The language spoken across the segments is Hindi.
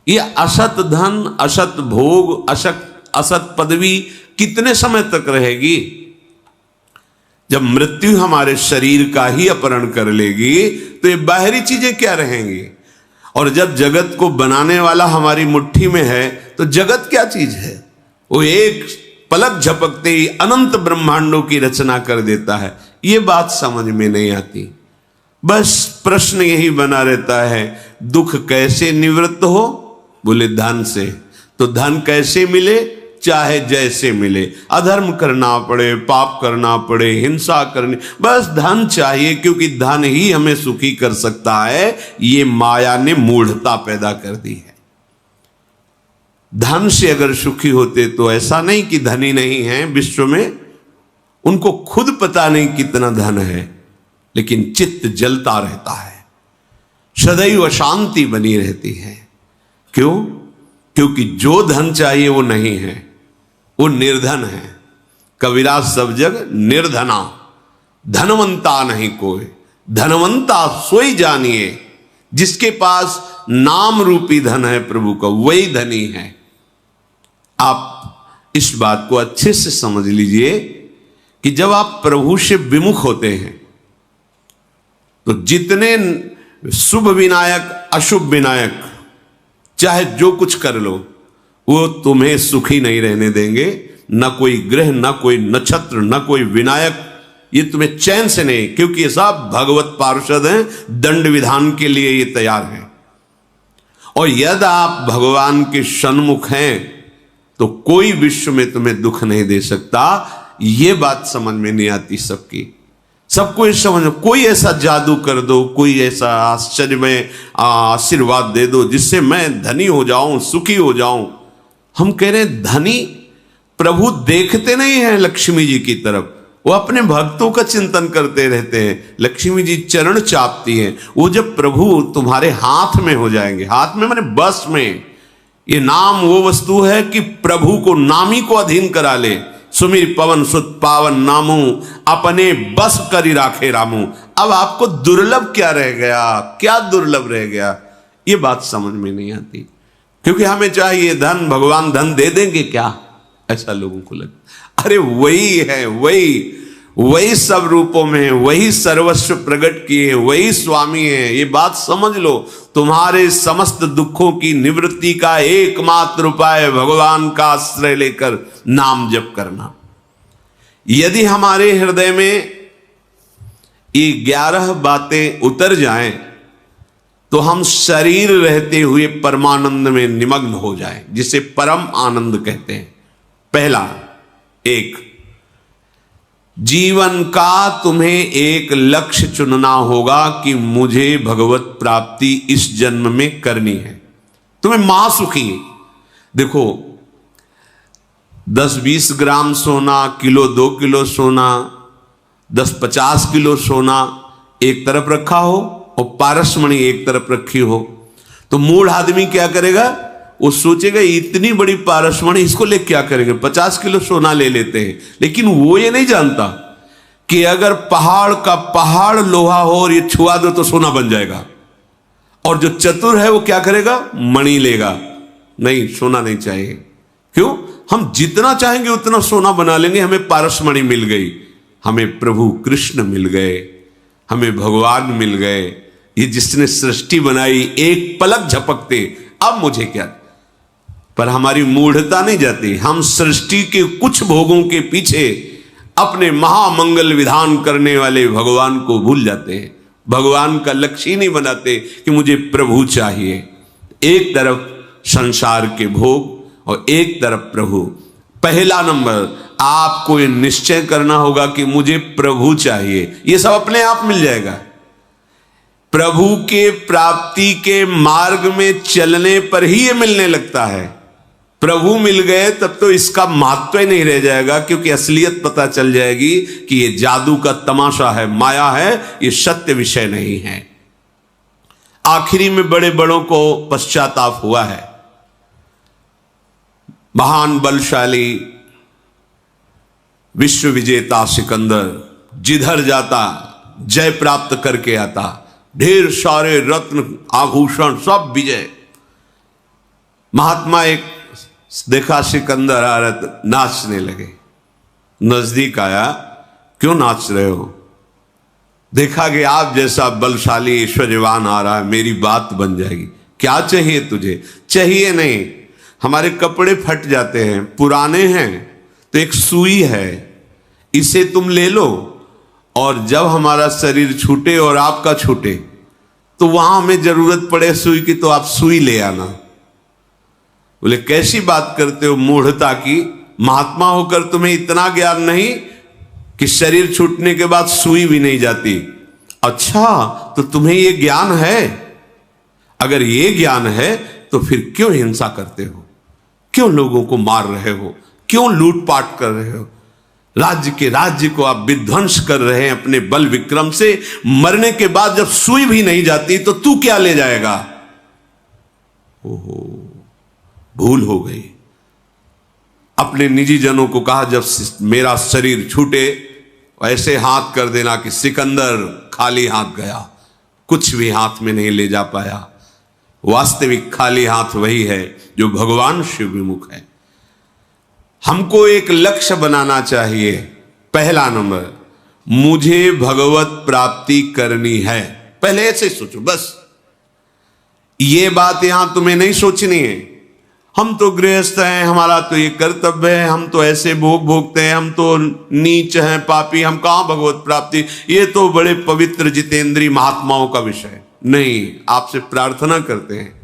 ये असत धन, असत भोग, असत पदवी कितने समय तक रहेगी? जब मृत्यु हमारे शरीर का ही अपहरण कर लेगी तो ये बाहरी चीजें क्या रहेंगी? और जब जगत को बनाने वाला हमारी मुट्ठी में है तो जगत क्या चीज है? वो एक पलक झपकते ही अनंत ब्रह्मांडों की रचना कर देता है। ये बात समझ में नहीं आती। बस प्रश्न यही बना रहता है, दुख कैसे निवृत्त हो? बोले धन से। तो धन कैसे मिले? चाहे जैसे मिले, अधर्म करना पड़े, पाप करना पड़े, हिंसा करनी, बस धन चाहिए, क्योंकि धन ही हमें सुखी कर सकता है। ये माया ने मूढ़ता पैदा कर दी है। धन से अगर सुखी होते तो ऐसा नहीं कि धनी नहीं है विश्व में, उनको खुद पता नहीं कितना धन है, लेकिन चित्त जलता रहता है, सदैव अशांति बनी रहती है। क्यों? क्योंकि जो धन चाहिए वो नहीं है, वो निर्धन है। कबीरा सब जग निर्धना, धनवंता नहीं कोई, धनवंता सोई जानिए। जिसके पास नाम रूपी धन है प्रभु का, वही धनी है। आप इस बात को अच्छे से समझ लीजिए कि जब आप प्रभु से विमुख होते हैं तो जितने शुभ विनायक, अशुभ विनायक, चाहे जो कुछ कर लो, वो तुम्हें सुखी नहीं रहने देंगे। न कोई ग्रह, न कोई नक्षत्र, न कोई विनायक, ये तुम्हें चैन से नहीं, क्योंकि ये सब भगवत पार्षद हैं, दंड विधान के लिए ये तैयार हैं। और यदि आप भगवान के सन्मुख हैं तो कोई विश्व में तुम्हें दुख नहीं दे सकता। ये बात समझ में नहीं आती सबकी। सबको ये समझ, कोई ऐसा जादू कर दो, कोई ऐसा आश्चर्यमय आशीर्वाद दे दो जिससे मैं धनी हो जाऊं, सुखी हो जाऊं। हम कह रहे हैं धनी प्रभु देखते नहीं हैं लक्ष्मी जी की तरफ, वो अपने भक्तों का चिंतन करते रहते हैं। लक्ष्मी जी चरण चापती हैं। वो जब प्रभु तुम्हारे हाथ में हो जाएंगे, हाथ में माने बस में, ये नाम वो वस्तु है कि प्रभु को, नामी को अधीन करा ले। सुमिर पवन सुत पावन नामू, अपने बस करी राखे रामू। अब आपको दुर्लभ क्या रह गया? क्या दुर्लभ रह गया? ये बात समझ में नहीं आती, क्योंकि हमें चाहिए धन, भगवान धन दे देंगे क्या, ऐसा लोगों को लगता। अरे वही है, वही सब रूपों में, वही सर्वस्व प्रकट किए, वही स्वामी है। ये बात समझ लो। तुम्हारे समस्त दुखों की निवृत्ति का एकमात्र उपाय भगवान का आश्रय लेकर नाम जप करना। यदि हमारे हृदय में ये 11 बातें उतर जाएं तो हम शरीर रहते हुए परमानंद में निमग्न हो जाएं, जिसे परम आनंद कहते हैं। पहला, एक, जीवन का तुम्हें एक लक्ष्य चुनना होगा कि मुझे भगवत प्राप्ति इस जन्म में करनी है। तुम्हें महासुखी, देखो 10-20 ग्राम सोना, किलो 2 किलो सोना, 10-50 किलो सोना एक तरफ रखा हो और पारसमणि एक तरफ रखी हो, तो मूढ़ आदमी क्या करेगा? वो सोचेगा इतनी बड़ी पारसमणि इसको ले क्या करेंगे, 50 किलो सोना ले लेते हैं। लेकिन वो ये नहीं जानता कि अगर पहाड़ का पहाड़ लोहा हो और ये छुआ दो तो सोना बन जाएगा। और जो चतुर है वो क्या करेगा? मणि लेगा। नहीं, सोना नहीं चाहिए। क्यों? हम जितना चाहेंगे उतना सोना बना लेंगे। हमें पारसमणि मिल गई, हमें प्रभु कृष्ण मिल गए, हमें भगवान मिल गए। ये जिसने सृष्टि बनाई एक पलक झपकते, अब मुझे क्या? पर हमारी मूढ़ता नहीं जाती। हम सृष्टि के कुछ भोगों के पीछे अपने महामंगल विधान करने वाले भगवान को भूल जाते हैं। भगवान का लक्ष्य ही नहीं बनाते कि मुझे प्रभु चाहिए। एक तरफ संसार के भोग और एक तरफ प्रभु। पहला नंबर, आपको ये निश्चय करना होगा कि मुझे प्रभु चाहिए। ये सब अपने आप मिल जाएगा। प्रभु के प्राप्ति के मार्ग में चलने पर ही ये मिलने लगता है। प्रभु मिल गए तब तो इसका महत्व ही नहीं रह जाएगा, क्योंकि असलियत पता चल जाएगी कि ये जादू का तमाशा है, माया है, ये सत्य विषय नहीं है। आखिरी में बड़े बड़ों को पश्चाताप हुआ है। महान बलशाली विश्व विजेता सिकंदर जिधर जाता जय प्राप्त करके आता, ढेर सारे रत्न आभूषण सब विजय। महात्मा एक देखा सिकंदर आ रहा था, नाचने लगे। नजदीक आया, क्यों नाच रहे हो? देखा कि आप जैसा बलशाली ऐश्वर्यवान आ रहा है, मेरी बात बन जाएगी। क्या चाहिए तुझे? चाहिए नहीं, हमारे कपड़े फट जाते हैं, पुराने हैं, तो एक सुई है, इसे तुम ले लो, और जब हमारा शरीर छूटे और आपका छूटे तो वहां हमें जरूरत पड़े सुई की, तो आप सुई ले आना। बोले कैसी बात करते हो मूढ़ता की, महात्मा होकर तुम्हें इतना ज्ञान नहीं कि शरीर छूटने के बाद सुई भी नहीं जाती? अच्छा, तो तुम्हें ये ज्ञान है? अगर ये ज्ञान है तो फिर क्यों हिंसा करते हो? क्यों लोगों को मार रहे हो? क्यों लूटपाट कर रहे हो? राज्य को आप विध्वंस कर रहे हैं अपने बल विक्रम से। मरने के बाद जब सुई भी नहीं जाती तो तू क्या ले जाएगा? ओहो, भूल हो गई। अपने निजी जनों को कहा, जब मेरा शरीर छूटे ऐसे हाथ कर देना कि सिकंदर खाली हाथ गया, कुछ भी हाथ में नहीं ले जा पाया। वास्तविक खाली हाथ वही है जो भगवान शिव विमुख है। हमको एक लक्ष्य बनाना चाहिए। पहला नंबर, मुझे भगवत प्राप्ति करनी है। पहले ऐसे सोचो, बस ये बात यहां तुम्हें नहीं सोचनी है। हम तो गृहस्थ हैं, हमारा तो ये कर्तव्य है, हम तो ऐसे भोग भोगते हैं, हम तो नीच हैं, पापी, हम कहां भगवत प्राप्ति? ये तो बड़े पवित्र जितेंद्रीय महात्माओं का विषय। नहीं, आपसे प्रार्थना करते हैं,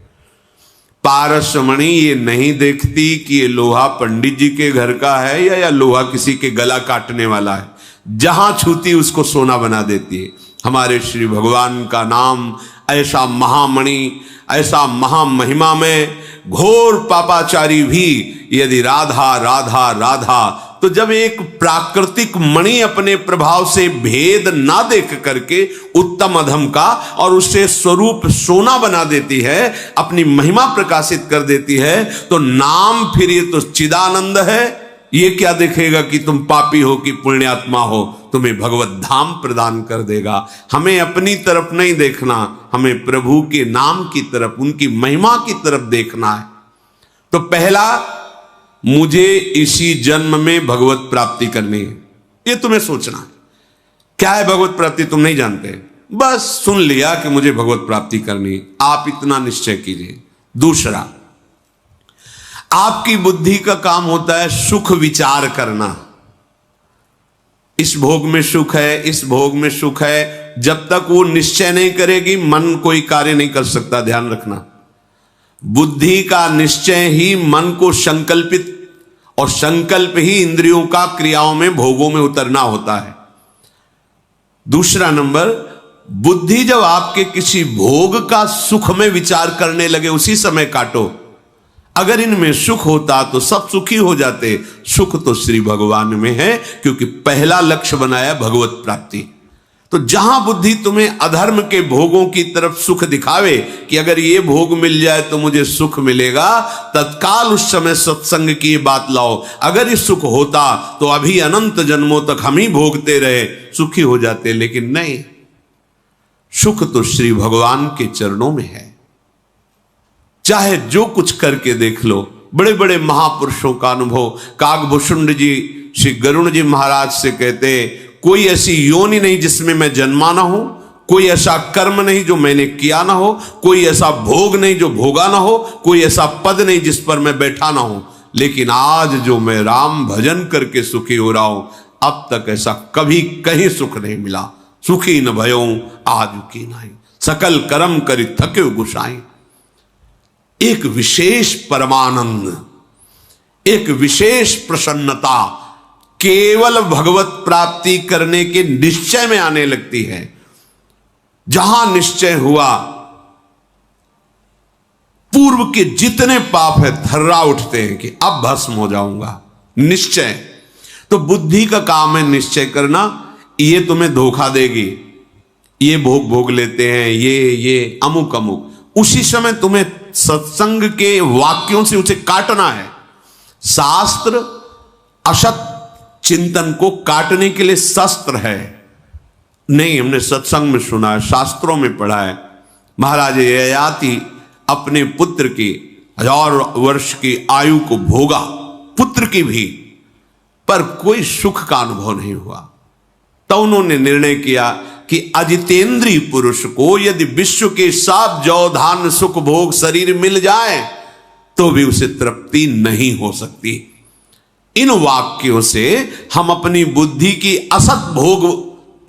पारसमणि ये नहीं देखती कि ये लोहा पंडित जी के घर का है या लोहा किसी के गला काटने वाला है। जहां छूती उसको सोना बना देती है। हमारे श्री भगवान का नाम ऐसा महामणि, ऐसा महामहिमा में घोर पापाचारी भी यदि राधा राधा राधा, तो जब एक प्राकृतिक मणि अपने प्रभाव से भेद ना देख करके उत्तम अधम का और उससे स्वरूप सोना बना देती है, अपनी महिमा प्रकाशित कर देती है, तो नाम फिर ये तो चिदानंद है। ये क्या देखेगा कि तुम पापी हो कि पुण्यात्मा हो, तुम्हें भगवत धाम प्रदान कर देगा। हमें अपनी तरफ नहीं देखना, हमें प्रभु के नाम की तरफ, उनकी महिमा की तरफ देखना है। तो पहला, मुझे इसी जन्म में भगवत प्राप्ति करनी है, ये तुम्हें सोचना है। क्या है भगवत प्राप्ति तुम नहीं जानते, बस सुन लिया कि मुझे भगवत प्राप्ति करनी है, आप इतना निश्चय कीजिए। दूसरा, आपकी बुद्धि का काम होता है सुख विचार करना। इस भोग में सुख है, इस भोग में सुख है, जब तक वो निश्चय नहीं करेगी मन कोई कार्य नहीं कर सकता। ध्यान रखना, बुद्धि का निश्चय ही मन को संकल्पित, और संकल्प ही इंद्रियों का क्रियाओं में भोगों में उतरना होता है। दूसरा नंबर, बुद्धि जब आपके किसी भोग का सुख में विचार करने लगे उसी समय काटो। अगर इनमें सुख होता तो सब सुखी हो जाते। सुख तो श्री भगवान में है, क्योंकि पहला लक्ष्य बनाया भगवत प्राप्ति। तो जहां बुद्धि तुम्हें अधर्म के भोगों की तरफ सुख दिखावे कि अगर ये भोग मिल जाए तो मुझे सुख मिलेगा, तत्काल उस समय सत्संग की ये बात लाओ। अगर ये सुख होता तो अभी अनंत जन्मों तक हम ही भोगते रहे, सुखी हो जाते। लेकिन नहीं, सुख तो श्री भगवान के चरणों में है। चाहे जो कुछ करके देख लो। बड़े बड़े महापुरुषों का अनुभव, काकभूषुंड जी श्री गरुण जी महाराज से कहते, कोई ऐसी योनि नहीं जिसमें मैं जन्मा ना हो, कोई ऐसा कर्म नहीं जो मैंने किया ना हो, कोई ऐसा भोग नहीं जो भोगा ना हो, कोई ऐसा पद नहीं जिस पर मैं बैठा ना हो, लेकिन आज जो मैं राम भजन करके सुखी हो रहा हूं, अब तक ऐसा कभी कहीं सुख नहीं मिला। सुखी न भयों आज की नहीं, सकल कर्म करी थके गुसाई। एक विशेष परमानंद, एक विशेष प्रसन्नता केवल भगवत प्राप्ति करने के निश्चय में आने लगती है। जहां निश्चय हुआ, पूर्व के जितने पाप है थर्रा उठते हैं कि अब भस्म हो जाऊंगा। निश्चय तो बुद्धि का काम है, निश्चय करना। ये तुम्हें धोखा देगी, ये भोग लेते हैं, ये अमुक अमुक। उसी समय तुम्हें सत्संग के वाक्यों से उसे काटना है। शास्त्र असत चिंतन को काटने के लिए शस्त्र है। नहीं, हमने सत्संग में सुना है, शास्त्रों में पढ़ा है। महाराज ययाति अपने पुत्र की 1000 वर्ष की आयु को भोगा, पुत्र की भी, पर कोई सुख का अनुभव नहीं हुआ। तो उन्होंने निर्णय किया कि अजितेंद्रीय पुरुष को यदि विश्व के सब जौ धान सुख भोग शरीर मिल जाए तो भी उसे तृप्ति नहीं हो सकती। इन वाक्यों से हम अपनी बुद्धि की असत भोग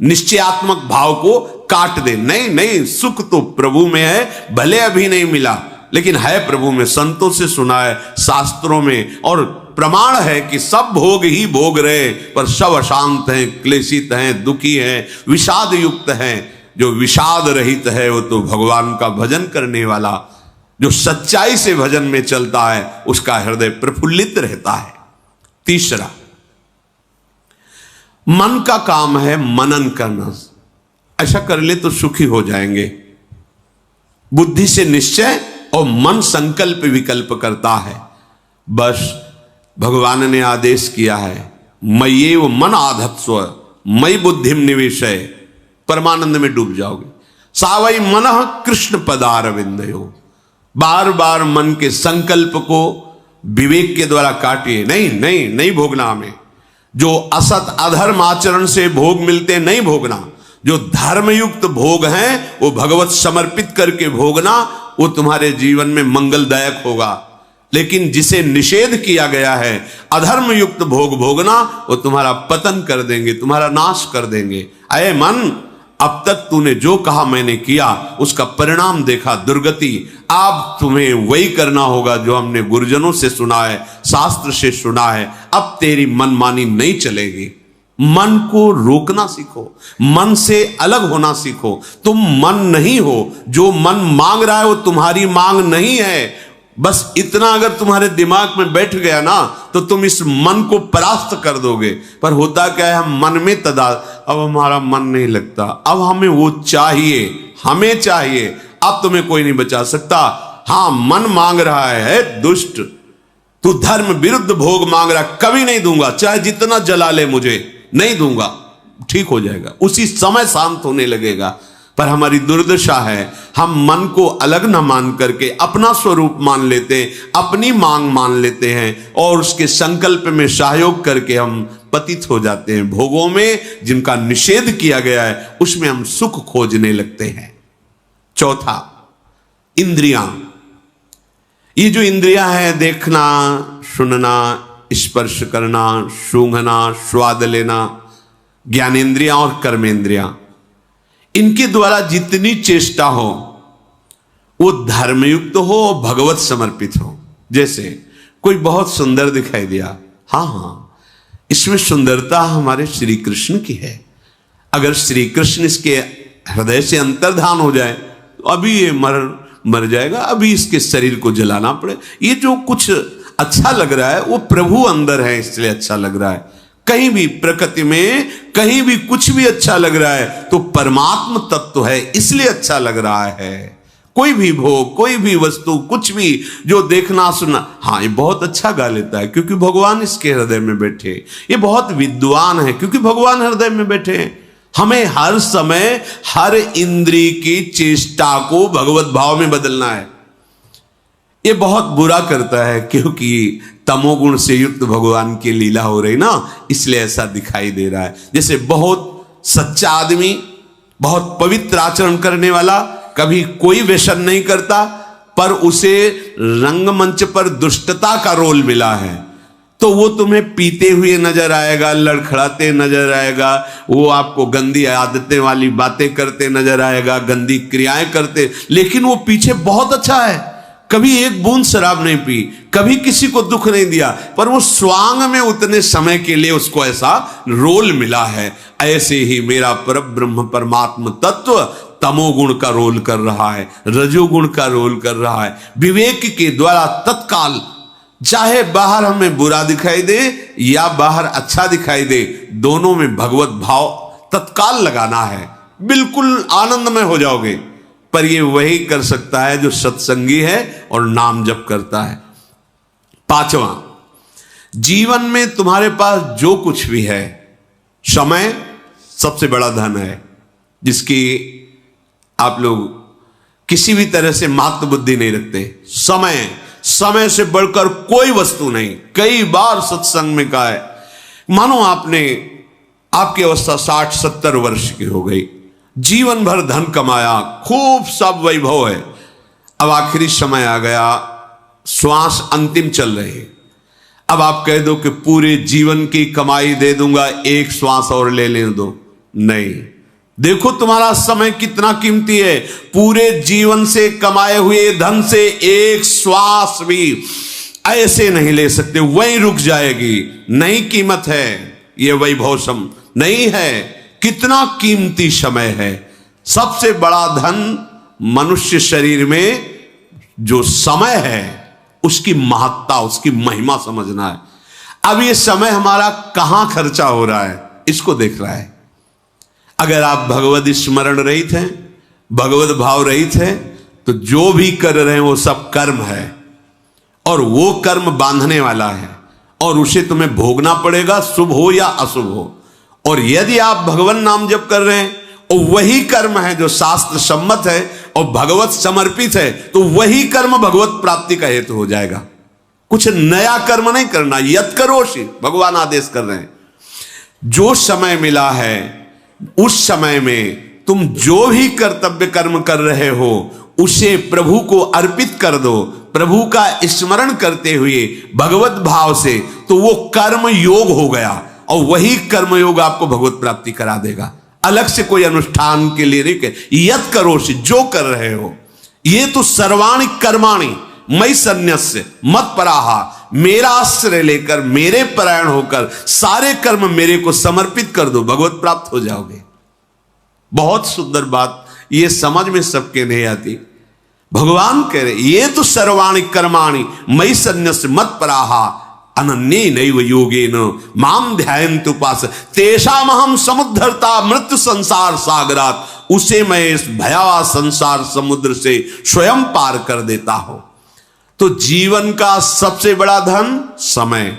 निश्चयात्मक भाव को काट दे। नहीं नहीं, सुख तो प्रभु में है, भले अभी नहीं मिला लेकिन है प्रभु में। संतों से सुना है, शास्त्रों में, और प्रमाण है कि सब भोग ही भोग रहे पर सब अशांत हैं, क्लेशित हैं, दुखी हैं, विषाद युक्त हैं। जो विषाद रहित है वो तो भगवान का भजन करने वाला, जो सच्चाई से भजन में चलता है उसका हृदय प्रफुल्लित रहता है। तीसरा, मन का काम है मनन करना। ऐसा कर ले तो सुखी हो जाएंगे। बुद्धि से निश्चय और मन संकल्प विकल्प करता है। बस भगवान ने आदेश किया है, मय्येव मन आधत्स्व मयि बुद्धिम निवेशय, परमानंद में डूब जाओगे। सावई मनः कृष्ण पदारविंदयो, बार बार मन के संकल्प को विवेक के द्वारा काटिए। नहीं नहीं नहीं भोगना हमें। जो असत अधर्म आचरण से भोग मिलते नहीं भोगना। जो धर्मयुक्त भोग हैं वो भगवत समर्पित करके भोगना, वो तुम्हारे जीवन में मंगलदायक होगा। लेकिन जिसे निषेध किया गया है अधर्म युक्त भोग भोगना, वो तुम्हारा पतन कर देंगे, तुम्हारा नाश कर देंगे। अये मन, अब तक तूने जो कहा मैंने किया, उसका परिणाम देखा, दुर्गति। अब तुम्हें वही करना होगा जो हमने गुरुजनों से सुना है, शास्त्र से सुना है। अब तेरी मनमानी नहीं चलेगी। मन को रोकना सीखो, मन से अलग होना सीखो। तुम मन नहीं हो। जो मन मांग रहा है वो तुम्हारी मांग नहीं है। बस इतना अगर तुम्हारे दिमाग में बैठ गया ना तो तुम इस मन को परास्त कर दोगे। पर होता क्या है, हम मन में अब हमारा मन नहीं लगता, अब हमें वो चाहिए, हमें चाहिए। अब तुम्हें कोई नहीं बचा सकता। हाँ, मन मांग रहा है दुष्ट, तू धर्म विरुद्ध भोग मांग रहा, कभी नहीं दूंगा, चाहे जितना जला ले मुझे, नहीं दूंगा। ठीक हो जाएगा, उसी समय शांत होने लगेगा। पर हमारी दुर्दशा है, हम मन को अलग न मान करके अपना स्वरूप मान लेते हैं, अपनी मांग मान लेते हैं और उसके संकल्प में सहयोग करके हम पतित हो जाते हैं। भोगों में जिनका निषेध किया गया है उसमें हम सुख खोजने लगते हैं। चौथा, इंद्रियां। ये जो इंद्रियां हैं, देखना, सुनना, स्पर्श करना, सूंघना, स्वाद लेना, ज्ञानेंद्रियां और कर्मेंद्रियां, इनके द्वारा जितनी चेष्टा हो वो धर्मयुक्त हो और भगवत समर्पित हो। जैसे कोई बहुत सुंदर दिखाई दिया, हाँ हाँ, इसमें सुंदरता हमारे श्री कृष्ण की है। अगर श्री कृष्ण इसके हृदय से अंतर्धान हो जाए तो अभी ये मर जाएगा, अभी इसके शरीर को जलाना पड़े। ये जो कुछ अच्छा लग रहा है वो प्रभु अंदर है, इसलिए अच्छा लग रहा है। कहीं भी प्रकृति में कहीं भी कुछ भी अच्छा लग रहा है तो परमात्म तत्व है, इसलिए अच्छा लग रहा है। कोई भी भोग, कोई भी वस्तु, कुछ भी जो देखना सुनना, हाँ ये बहुत अच्छा गा लेता है क्योंकि भगवान इसके हृदय में बैठे। ये बहुत विद्वान है क्योंकि भगवान हृदय में बैठे हैं। हमें हर समय हर इंद्रिय की चेष्टा को भगवत भाव में बदलना है। ये बहुत बुरा करता है क्योंकि तमोगुण से युक्त भगवान की लीला हो रही ना, इसलिए ऐसा दिखाई दे रहा है। जैसे बहुत सच्चा आदमी, बहुत पवित्र आचरण करने वाला, कभी कोई व्यसन नहीं करता, पर उसे रंगमंच पर दुष्टता का रोल मिला है तो वो तुम्हें पीते हुए नजर आएगा, लड़खड़ाते नजर आएगा, वो आपको गंदी आदतें वाली बातें करते नजर आएगा, गंदी क्रियाएं करते, लेकिन वो पीछे बहुत अच्छा है। कभी एक बूंद शराब नहीं पी, कभी किसी को दुख नहीं दिया, पर वो स्वांग में उतने समय के लिए उसको ऐसा रोल मिला है। ऐसे ही मेरा परब्रह्म परमात्म तत्व तमोगुण का रोल कर रहा है, रजोगुण का रोल कर रहा है। विवेक के द्वारा तत्काल, चाहे बाहर हमें बुरा दिखाई दे या बाहर अच्छा दिखाई दे, दोनों में भगवत भाव तत्काल लगाना है, बिल्कुल आनंदमय हो जाओगे। पर ये वही कर सकता है जो सत्संगी है और नाम जप करता है। पांचवा, जीवन में तुम्हारे पास जो कुछ भी है, समय सबसे बड़ा धन है जिसकी आप लोग किसी भी तरह से मात्र बुद्धि नहीं रखते। समय समय से बढ़कर कोई वस्तु नहीं। कई बार सत्संग में कहा है, मानो आपकी अवस्था 60-70 वर्ष की हो गई, जीवन भर धन कमाया, खूब सब वैभव है, अब आखिरी समय आ गया, श्वास अंतिम चल रही, अब आप कह दो कि पूरे जीवन की कमाई दे दूंगा, एक श्वास और ले लेने दो। नहीं, देखो तुम्हारा समय कितना कीमती है। पूरे जीवन से कमाए हुए धन से एक श्वास भी ऐसे नहीं ले सकते, वहीं रुक जाएगी। नहीं कीमत है ये वैभव सम नहीं है। कितना कीमती समय है। सबसे बड़ा धन मनुष्य शरीर में जो समय है उसकी महत्ता, उसकी महिमा समझना है। अब ये समय हमारा कहां खर्चा हो रहा है इसको देख रहा है। अगर आप भगवत स्मरण रहित हैं, भगवत भाव रहित हैं, तो जो भी कर रहे हैं वो सब कर्म है, और वो कर्म बांधने वाला है, और उसे तुम्हें भोगना पड़ेगा, शुभ हो या अशुभ हो। और यदि आप भगवान नाम जप कर रहे हैं और वही कर्म है जो शास्त्र सम्मत है और भगवत समर्पित है, तो वही कर्म भगवत प्राप्ति का हेतु हो जाएगा। कुछ नया कर्म नहीं करना। यत करोषि, भगवान आदेश कर रहे हैं। जो समय मिला है उस समय में तुम जो भी कर्तव्य कर्म कर रहे हो उसे प्रभु को अर्पित कर दो, प्रभु का स्मरण करते हुए भगवत भाव से, तो वो कर्म योग हो गया, और वही कर्म योग आपको भगवत प्राप्ति करा देगा। अलग से कोई अनुष्ठान के लिए नहीं। यत करोषि, जो कर रहे हो, ये तो सर्वाणि कर्माणि मयि सन्न्यस्य मत पराहा, मेरा आश्रय लेकर, मेरे परायण होकर सारे कर्म मेरे को समर्पित कर दो, भगवत प्राप्त हो जाओगे। बहुत सुंदर बात, ये समझ में सबके नहीं आती। भगवान कह रहे ये तो सर्वाणि कर्माणि मयि सन्न्यस्य मत पराहा अनन्ये नैव योगेन माम ध्यायन्ति उपास तेषामहं समुद्धरता मृत्यु संसार सागरात। उसे मैं इस भयावह संसार समुद्र से स्वयं पार कर देता हूं। तो जीवन का सबसे बड़ा धन समय,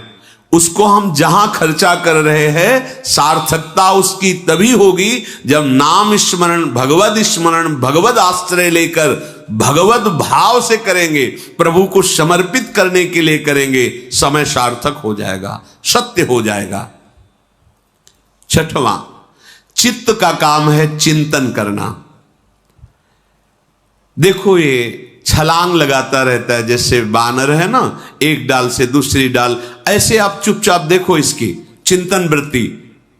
उसको हम जहां खर्चा कर रहे हैं, सार्थकता उसकी तभी होगी जब नाम स्मरण, भगवत स्मरण, भगवत आश्रय लेकर भगवत भाव से करेंगे, प्रभु को समर्पित करने के लिए करेंगे, समय सार्थक हो जाएगा, सत्य हो जाएगा। छठवां, चित्त का काम है चिंतन करना। देखो ये छलांग लगाता रहता है, जैसे बानर है ना, एक डाल से दूसरी डाल, ऐसे आप चुपचाप देखो इसकी चिंतन वृत्ति,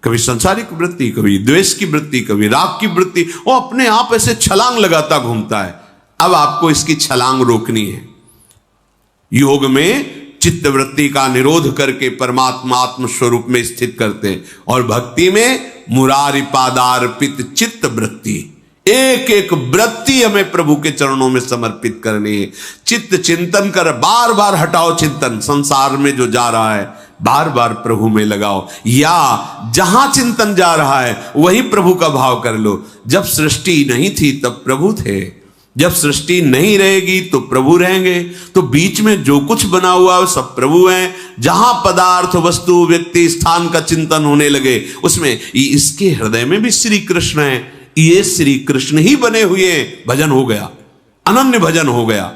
कभी संसारिक वृत्ति, कभी द्वेष की वृत्ति, कभी राग की वृत्ति, वो अपने आप ऐसे छलांग लगाता घूमता है। अब आपको इसकी छलांग रोकनी है। योग में चित्त वृत्ति का निरोध करके परमात्मा आत्म स्वरूप में स्थित करते हैं, और भक्ति में मुरारी पादार्पित चित्त वृत्ति, एक एक वृत्ति हमें प्रभु के चरणों में समर्पित करनी है। चित्त चिंतन कर, बार बार हटाओ चिंतन, संसार में जो जा रहा है बार बार प्रभु में लगाओ, या जहां चिंतन जा रहा है वही प्रभु का भाव कर लो। जब सृष्टि नहीं थी तब प्रभु थे, जब सृष्टि नहीं रहेगी तो प्रभु रहेंगे। तो बीच में जो कुछ बना हुआ है सब प्रभु हैं। जहां पदार्थ, वस्तु, व्यक्ति, स्थान का चिंतन होने लगे, उसमें इसके हृदय में भी श्री कृष्ण है, ये श्री कृष्ण ही बने हुए हैं। भजन हो गया, अनन्य भजन हो गया।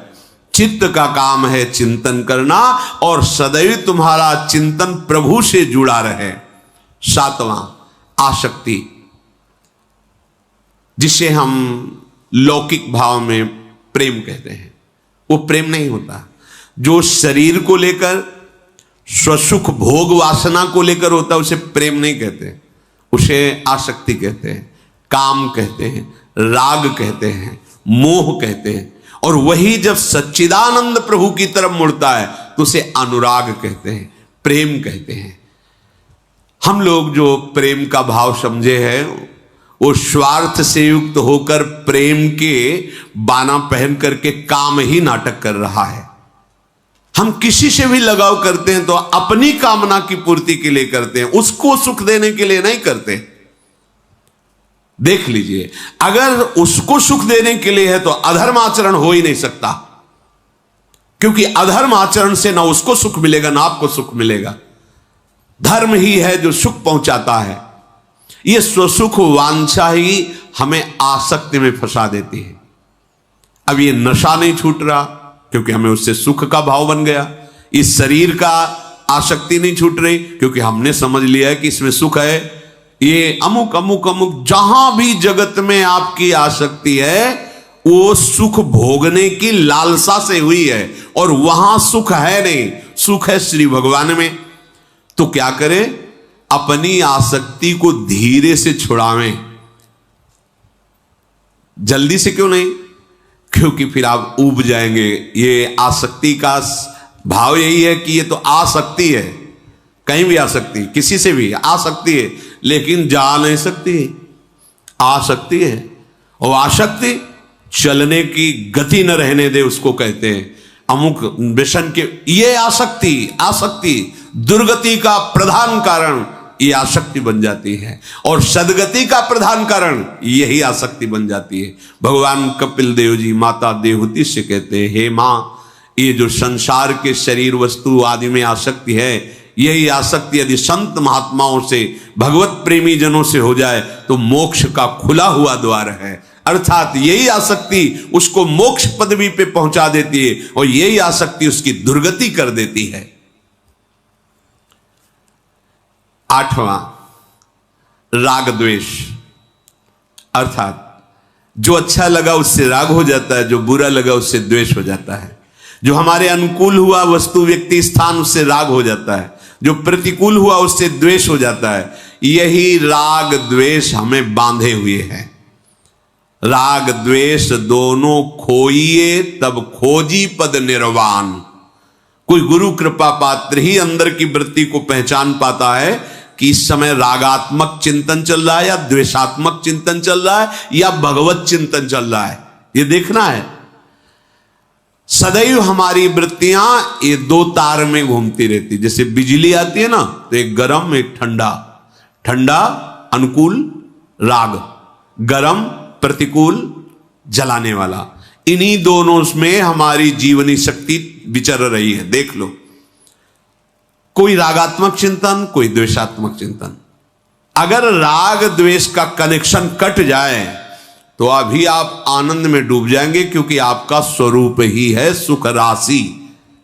चित्त का काम है चिंतन करना, और सदैव तुम्हारा चिंतन प्रभु से जुड़ा रहे। सातवां, आसक्ति, जिसे हम लौकिक भाव में प्रेम कहते हैं, वो प्रेम नहीं होता। जो शरीर को लेकर, स्वसुख भोग वासना को लेकर होता है उसे प्रेम नहीं कहते, उसे आसक्ति कहते हैं, काम कहते हैं, राग कहते हैं, मोह कहते हैं। और वही जब सच्चिदानंद प्रभु की तरफ मुड़ता है तो उसे अनुराग कहते हैं, प्रेम कहते हैं। हम लोग जो प्रेम का भाव समझे हैं वो स्वार्थ से युक्त होकर प्रेम के बाना पहन करके काम ही नाटक कर रहा है। हम किसी से भी लगाव करते हैं तो अपनी कामना की पूर्ति के लिए करते हैं, उसको सुख देने के लिए नहीं करते। देख लीजिए, अगर उसको सुख देने के लिए है तो अधर्म आचरण हो ही नहीं सकता, क्योंकि अधर्म आचरण से ना उसको सुख मिलेगा ना आपको सुख मिलेगा। धर्म ही है जो सुख पहुंचाता है। यह स्वसुख वांछा ही हमें आसक्ति में फंसा देती है। अब ये नशा नहीं छूट रहा, क्योंकि हमें उससे सुख का भाव बन गया। इस शरीर का आसक्ति नहीं छूट रही क्योंकि हमने समझ लिया है कि इसमें सुख है। ये अमुक अमुक अमुक जहां भी जगत में आपकी आसक्ति है वो सुख भोगने की लालसा से हुई है और वहां सुख है नहीं, सुख है श्री भगवान में। तो क्या करें? अपनी आसक्ति को धीरे से छुड़ावें। जल्दी से क्यों नहीं? क्योंकि फिर आप ऊब जाएंगे। ये आसक्ति का भाव यही है कि ये तो आसक्ति है, कहीं भी आ सकती, किसी से भी आ सकती है, लेकिन जा नहीं सकती, आ सकती है। और आसक्ति चलने की गति न रहने दे, उसको कहते हैं। अमुक व्यसन के ये आसक्ति दुर्गति का प्रधान कारण ये आसक्ति बन जाती है और सदगति का प्रधान कारण यही आसक्ति बन जाती है। भगवान कपिल देव जी माता देवहूति से कहते हैं, हे मां, ये जो संसार के शरीर वस्तु आदि में आसक्ति है, यही आसक्ति यदि संत महात्माओं से, भगवत प्रेमी जनों से हो जाए तो मोक्ष का खुला हुआ द्वार है। अर्थात यही आसक्ति उसको मोक्ष पदवी पे पहुंचा देती है और यही आसक्ति उसकी दुर्गति कर देती है। 8वां, राग द्वेष। अर्थात जो अच्छा लगा उससे राग हो जाता है, जो बुरा लगा उससे द्वेष हो जाता है। जो हमारे अनुकूल हुआ वस्तु व्यक्ति स्थान उससे राग हो जाता है, जो प्रतिकूल हुआ उससे द्वेष हो जाता है। यही राग द्वेष हमें बांधे हुए हैं। राग द्वेष दोनों खोइए तब खोजी पद निर्वाण। कोई गुरु कृपा पात्र ही अंदर की वृत्ति को पहचान पाता है कि इस समय रागात्मक चिंतन चल रहा है या द्वेषात्मक चिंतन चल रहा है या भगवत चिंतन चल रहा है, ये देखना है। सदैव हमारी वृत्तियां ये दो तार में घूमती रहती। जैसे बिजली आती है ना, तो एक गरम एक ठंडा, ठंडा अनुकूल राग, गरम प्रतिकूल जलाने वाला। इन्हीं दोनों में हमारी जीवनी शक्ति विचर रही है। देख लो, कोई रागात्मक चिंतन, कोई द्वेषात्मक चिंतन। अगर राग द्वेष का कनेक्शन कट जाए तो अभी आप आनंद में डूब जाएंगे, क्योंकि आपका स्वरूप ही है सुख राशि,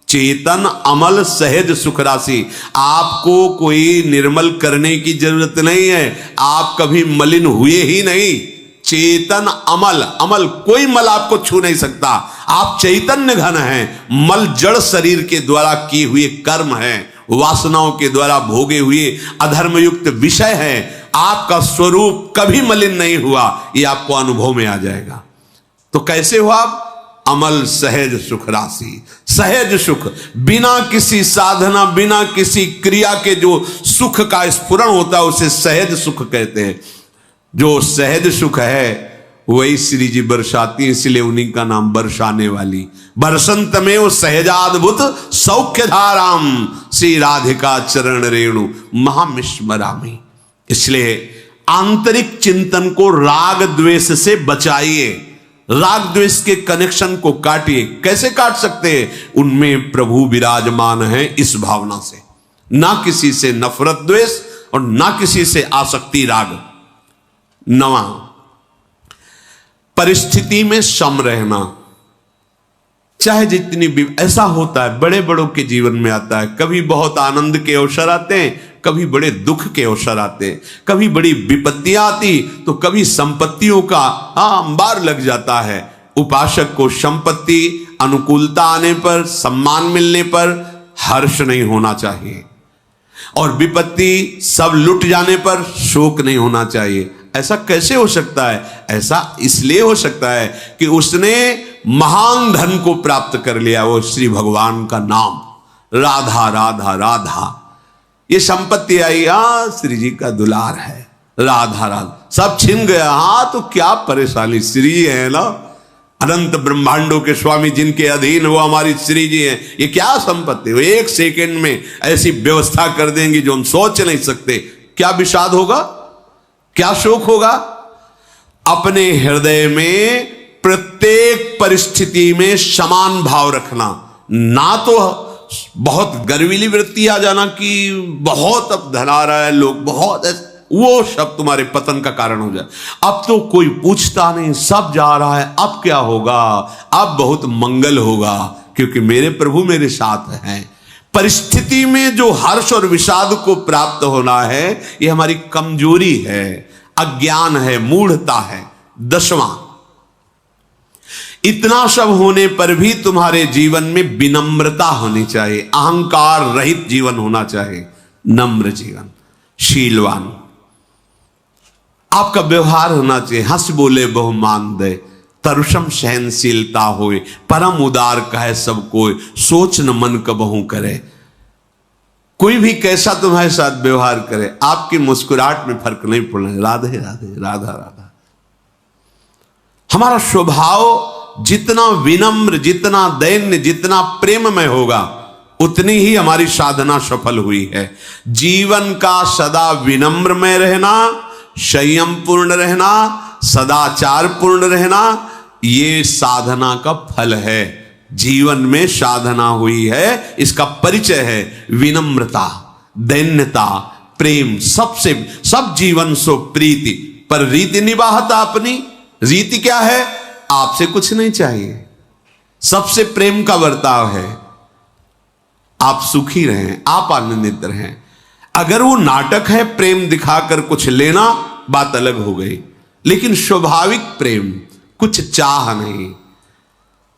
चेतन अमल सहज सुख राशि। आपको कोई निर्मल करने की जरूरत नहीं है, आप कभी मलिन हुए ही नहीं। चेतन अमल, अमल कोई मल आपको छू नहीं सकता। आप चैतन्य घन हैं। मल जड़ शरीर के द्वारा किए हुए कर्म हैं, वासनाओं के द्वारा भोगे हुए अधर्मयुक्त विषय हैं। आपका स्वरूप कभी मलिन नहीं हुआ, ये आपको अनुभव में आ जाएगा। तो कैसे हुआ? अमल सहज सुख राशि, सहज सुख, बिना किसी साधना, बिना किसी क्रिया के जो सुख का स्फुरण होता है उसे सहज सुख कहते हैं। जो सहज सुख है वही श्री जी बरसाती, इसलिए उन्हीं का नाम बरसाने वाली। बरसंत में वो सहजाद्भुत सौख्य धाराम, श्री राधिका चरण रेणु महामिश्मरामी। इसलिए आंतरिक चिंतन को राग द्वेष से बचाइए, राग द्वेष के कनेक्शन को काटिए। कैसे काट सकते हैं? उनमें प्रभु विराजमान है, इस भावना से। ना किसी से नफरत द्वेष और ना किसी से आसक्ति राग। 9वां, परिस्थिति में सम रहना। चाहे जितनी भी, ऐसा होता है बड़े बड़ों के जीवन में आता है, कभी बहुत आनंद के अवसर आते हैं, कभी बड़े दुख के अवसर आते हैं, कभी बड़ी विपत्तियां आती तो कभी संपत्तियों का अंबार लग जाता है। उपासक को संपत्ति अनुकूलता आने पर, सम्मान मिलने पर हर्ष नहीं होना चाहिए, और विपत्ति सब लुट जाने पर शोक नहीं होना चाहिए। ऐसा कैसे हो सकता है? ऐसा इसलिए हो सकता है कि उसने महान धन को प्राप्त कर लिया, वो श्री भगवान का नाम, राधा राधा राधा। ये संपत्ति आई, श्री जी का दुलार है, राधा राधा, सब छिन गया। तो क्या परेशानी, श्री जी है ना, अनंत ब्रह्मांडों के स्वामी, जिनके अधीन वो हमारी श्री जी हैं। ये क्या संपत्ति, वो एक सेकंड में ऐसी व्यवस्था कर देंगी जो हम सोच नहीं सकते। क्या विषाद होगा, क्या शोक होगा? अपने हृदय में प्रत्येक परिस्थिति में समान भाव रखना, ना तो बहुत गर्वीली वृत्ति आ जाना कि बहुत अब धन आ रहा है, लोग बहुत, वो सब तुम्हारे पतन का कारण हो जाए। अब तो कोई पूछता नहीं, सब जा रहा है, अब क्या होगा, अब बहुत मंगल होगा। क्योंकि मेरे प्रभु मेरे साथ हैं। परिस्थिति में जो हर्ष और विषाद को प्राप्त होना है, यह हमारी कमजोरी है, अज्ञान है, मूढ़ता है। 10वां, इतना सब होने पर भी तुम्हारे जीवन में विनम्रता होनी चाहिए, अहंकार रहित जीवन होना चाहिए, नम्र जीवन, शीलवान। आपका व्यवहार होना चाहिए हंस बोले बहु मान दे, तरुषम सहनशीलता होए, परम उदार कहे सब कोई, सोच न मन कबहू करे। कोई भी कैसा तुम्हारे साथ व्यवहार करे, आपकी मुस्कुराहट में फर्क नहीं पड़ना। राधे राधे, राधा राधा। हमारा स्वभाव जितना विनम्र, जितना दैन्य, जितना प्रेममय होगा, उतनी ही हमारी साधना सफल हुई है। जीवन का सदा विनम्र में रहना, संयम पूर्ण रहना, सदाचार पूर्ण रहना, ये साधना का फल है। जीवन में साधना हुई है, इसका परिचय है विनम्रता, दैन्यता, प्रेम। सबसे सब जीवन सो प्रीति, पर रीति निवाहता अपनी। रीति क्या है? आपसे कुछ नहीं चाहिए, सबसे प्रेम का बर्ताव है। आप सुखी रहें, आप आनंदित रहें। अगर वो नाटक है, प्रेम दिखाकर कुछ लेना, बात अलग हो गई। लेकिन स्वाभाविक प्रेम, कुछ चाह नहीं।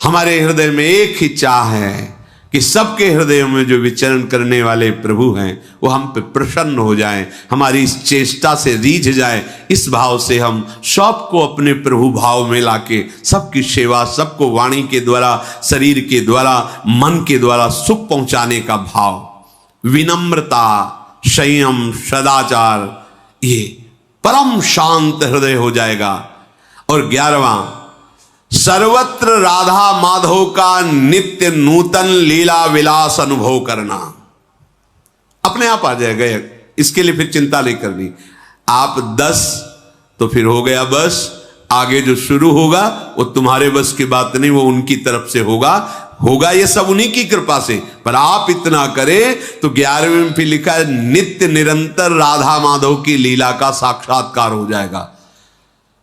हमारे हृदय में एक ही चाह है कि सबके हृदय में जो विचरण करने वाले प्रभु हैं वो हम पे प्रसन्न हो जाएं, हमारी इस चेष्टा से रीझ जाए। इस भाव से हम सबको अपने प्रभु भाव में लाके सबकी सेवा, सबको वाणी के द्वारा, शरीर के द्वारा, मन के द्वारा सुख पहुंचाने का भाव, विनम्रता, संयम, सदाचार, ये परम शांत हृदय हो जाएगा। और 11वां, सर्वत्र राधा माधव का नित्य नूतन लीला विलास अनुभव करना। अपने आप आ जाएगा, इसके लिए फिर चिंता नहीं करनी। आप 10 तो फिर हो गया बस, आगे जो शुरू होगा वो तुम्हारे बस की बात नहीं, वो उनकी तरफ से होगा ये सब उन्हीं की कृपा से। पर आप इतना करें तो 11वें में फिर लिखा है नित्य निरंतर राधा माधव की लीला का साक्षात्कार हो जाएगा।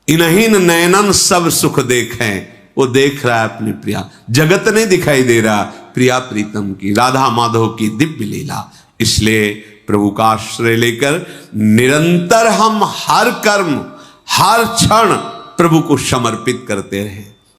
इन्हीं नयनन सब सुख देखें, वो देख रहा है अपनी प्रिया, जगत नहीं दिखाई दे रहा, प्रिया प्रीतम की, राधा माधव की दिव्य लीला। इसलिए प्रभु का आश्रय लेकर निरंतर हम हर कर्म, हर क्षण प्रभु को समर्पित करते रहे।